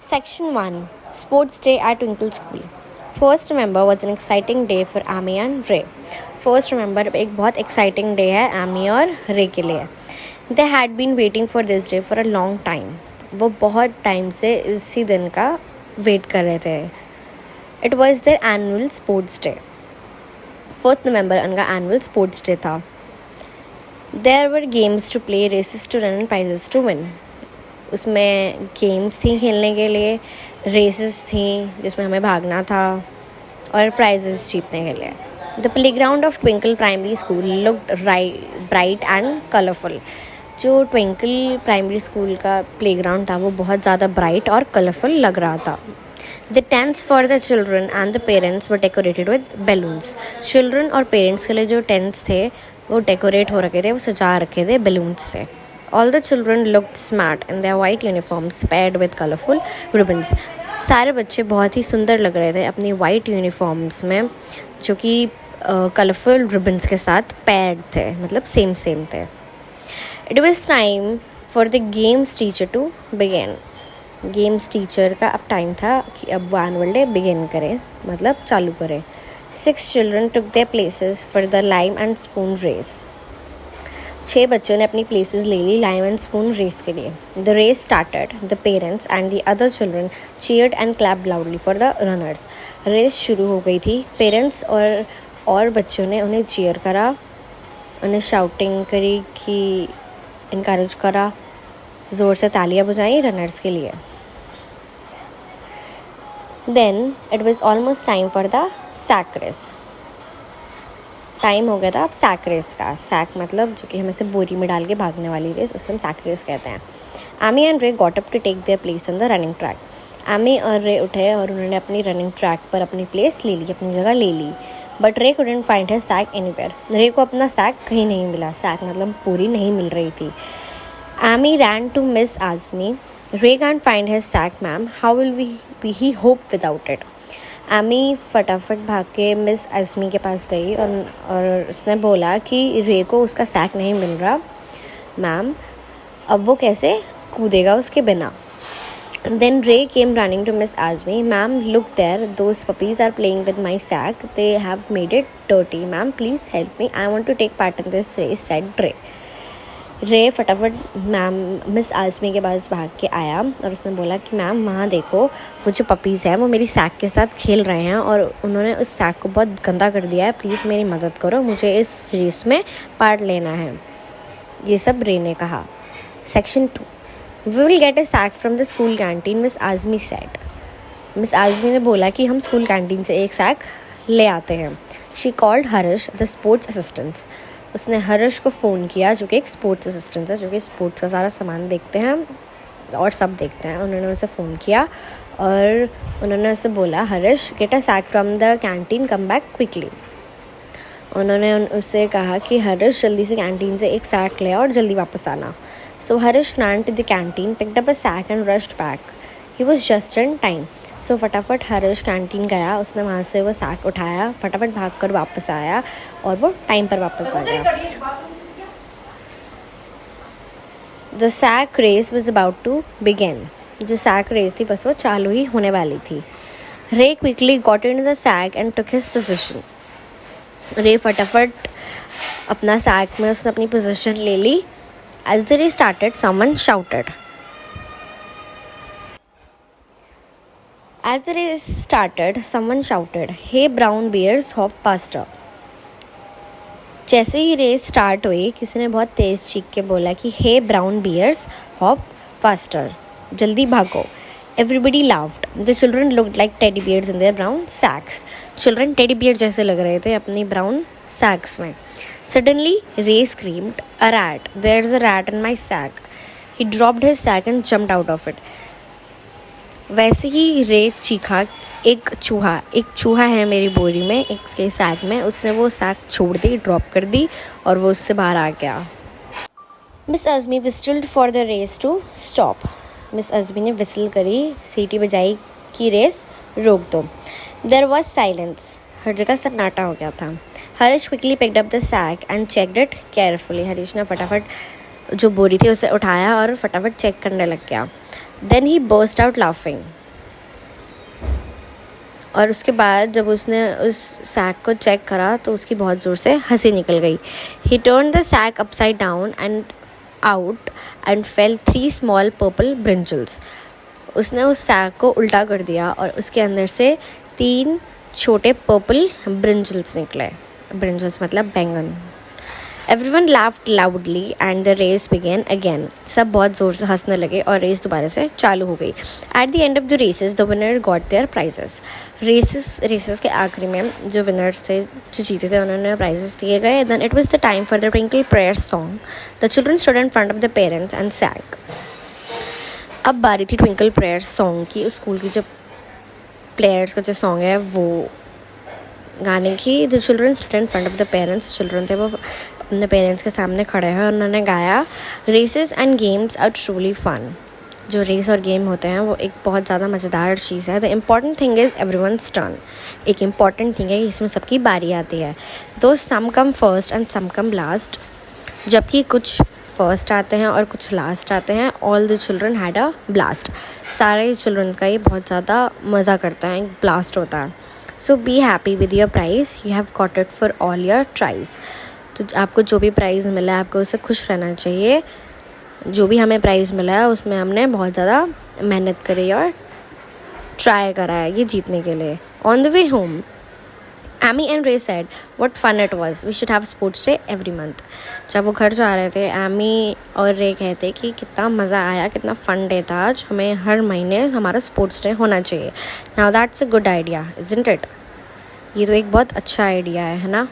Section 1 Sports Day at Twinkle School. First November was an exciting day for Amy and Ray. First November एक बहुत exciting day है Amy और Ray के लिए. They had been waiting for this day for a long time. वो बहुत time से इसी दिन का wait कर रहे थे. It was their annual sports day. 4th November उनका annual sports day था. There were games to play, races to run and prizes to win. उसमें गेम्स थी खेलने के लिए, रेसेस थी जिसमें हमें भागना था और प्राइजेस जीतने के लिए. The playground of twinkle primary school looked bright and colourful. जो ट्विंकल प्राइमरी स्कूल का प्लेग्राउंड था वो बहुत ज़्यादा ब्राइट और कलरफुल लग रहा था. The tents for the children and the parents were decorated with balloons. Children और पेरेंट्स के लिए जो टेंट्स थे वो डेकोरेट हो रखे थे, वो सजा रखे थे बैलून्स से. All the children looked smart in their white uniforms paired with colorful ribbons. सारे बच्चे बहुत ही सुंदर लग रहे थे अपनी वाइट यूनिफॉर्म्स में, जो कि कलरफुल रिबन्स के साथ पैड थे, मतलब सेम थे. It was time for the games teacher to begin. Games teacher का अब टाइम था कि अब वो एनुअल डे बिगिन करे, मतलब चालू करे. 6 children took their places for the lime and spoon race. 6 बच्चों ने अपनी प्लेसेस ले ली लाइम एंड स्पून रेस के लिए. The race started. The parents and the other children cheered and clapped loudly for the runners. Race शुरू हो गई थी. पेरेंट्स और बच्चों ने उन्हें चीयर करा, उन्हें शाउटिंग करी कि इनकरेज करा, ज़ोर से तालियां बजाई रनर्स के लिए. Then it was almost time for the sack race. Time हो गया था अब सैक रेस का. सैक मतलब जो कि हमें से बोरी में डाल के भागने वाली रेस, उसे हम सैक रेस कहते हैं. Amy and Ray got up to take their place on the running track. Amy और रे उठे और उन्होंने अपनी रनिंग ट्रैक पर अपनी प्लेस ले ली, अपनी जगह ले ली. But Ray couldn't find his sack anywhere. Ray को अपना सैक कहीं नहीं मिला. सैक मतलब पूरी नहीं मिल रही थी. Amy ran to miss Azmi. Ray can't find his sack ma'am, how will we hop without it. Amy फटाफट भाग के मिस आज़मी के पास गई और उसने बोला कि रे को उसका सैक नहीं मिल रहा मैम, अब वो कैसे कूदेगा उसके बिना. Then Ray came running to miss Azmi. Ma'am look there, those puppies are playing with my sack, they have made it dirty. Ma'am please help me, I want to take part in this race, said Ray. Ray फटाफट ma'am miss Azmi के पास भाग के आया और उसने बोला कि ma'am वहाँ देखो, वो जो पपीज़ हैं वो मेरी सैक के साथ खेल रहे हैं और उन्होंने उस सैक को बहुत गंदा कर दिया है, प्लीज़ मेरी मदद करो, मुझे इस रेस में पार्ट लेना है. ये सब रे ने कहा. Section 2 we will get a sack from the school canteen, Miss Azmi said. Miss Azmi ने बोला कि हम स्कूल कैंटीन से एक सैक ले आते हैं. She called Harsh the sports assistants. उसने हर्ष को फ़ोन किया, जो कि एक स्पोर्ट्स असिस्टेंट है, जो कि स्पोर्ट्स का सारा सामान देखते हैं और सब देखते हैं. उन्होंने उसे फ़ोन किया और उन्होंने उसे बोला, Harsh get a sack from the canteen, come back quickly. उन्होंने उससे कहा कि हर्ष जल्दी से कैंटीन से एक सैक ले और जल्दी वापस आना. सो हर्ष ran to the canteen, picked up a sack and rushed back. He was just in time. सो फटाफट हर्ष कैंटीन गया, उसने वहाँ से वो सैक उठाया, फटाफट भाग कर वापस आया और वो टाइम पर वापस आ गया. The sack race was about to begin. जो सैक रेस थी बस वो चालू ही होने वाली थी. Ray quickly got in the sack and took his position. Ray फटाफट अपना सैक में उसने अपनी पोजीशन ले ली. As the race started someone shouted. As the race started, someone shouted, "Hey brown bears, hop faster." जैसे ही रेस स्टार्ट हुई, किसी ने बहुत तेज़ चीख के बोला कि "Hey brown bears, hop faster." जल्दी भागो. Everybody laughed. The children looked like teddy bears in their brown sacks. Children teddy bear जैसे लग रहे थे अपनी brown sacks में. Suddenly, Ray screamed, "A rat! There's a rat in my sack." He dropped his sack and jumped out of it. वैसे ही रे चीखा, एक चूहा है मेरी बोरी में, एक के सैक में. उसने वो सैक छोड़ दी, ड्रॉप कर दी और वो उससे बाहर आ गया. Miss Azmi whistled for the race to stop. Miss Azmi ने विसल करी, सीटी बजाई कि रेस रोक दो. There was silence. हर जगह सन्नाटा हो गया था. Harish quickly picked up the sack and checked it carefully. Harish ने फटाफट जो बोरी थी उसे उठाया और फटाफट चेक करने लग गया. Then he burst out laughing. और उसके बाद जब उसने उस सैक को चेक करा तो उसकी बहुत ज़ोर से हंसी निकल गई। He turn the sack upside down and out and fell 3 small purple brinjals. उसने उस सैक को उल्टा कर दिया और उसके अंदर से 3 छोटे पर्पल ब्रिंजल्स निकले। ब्रिंजल्स मतलब बैंगन। Everyone laughed loudly and the race began again. सब बहुत ज़ोर से हंसने लगे और रेस दोबारा से चालू हो गई। At the end of the races, the winner got their prizes. Races के आखिरी में जो विनर्स थे, जो जीते थे, उन्होंने प्राइजेस दिए गए। Then it was the time for the Twinkle Prayer song. The children stood in front of the parents and sang. अब बारी थी ट्विंकल प्रेयर सॉन्ग की। उस स्कूल की जो प्लेयर्स का जो सॉन्ग है वो गाने की। The children stood in front of the parents. Children थे वो अपने पेरेंट्स के सामने खड़े हैं और उन्होंने गाया races and games are truly fun. जो रेस और गेम होते हैं वो एक बहुत ज़्यादा मज़ेदार चीज़ है। The important thing is everyone's turn. एक इम्पॉर्टेंट थिंग है कि इसमें सबकी बारी आती है। Though some come first and some come last. जबकि कुछ फर्स्ट आते हैं और कुछ लास्ट आते हैं। All the children had a blast. सारे चिल्ड्रन का ये बहुत ज़्यादा मज़ा करता है, ब्लास्ट होता है। So be happy with your prize, you have got it for all your tries. तो आपको जो भी प्राइज़ मिला है आपको उससे खुश रहना चाहिए। जो भी हमें प्राइज़ मिला है उसमें हमने बहुत ज़्यादा मेहनत करी और ट्राई करा है ये जीतने के लिए। On the way home Amy and Ray said what fun it was. We should have sports day every month. जब वो घर जा रहे थे एमी और रे कहते कि कितना मज़ा आया, कितना फ़न डे था आज, हमें हर महीने हमारा स्पोर्ट्स डे होना चाहिए। Now that's a good idea, isn't it? ये तो एक बहुत अच्छा आइडिया है ना।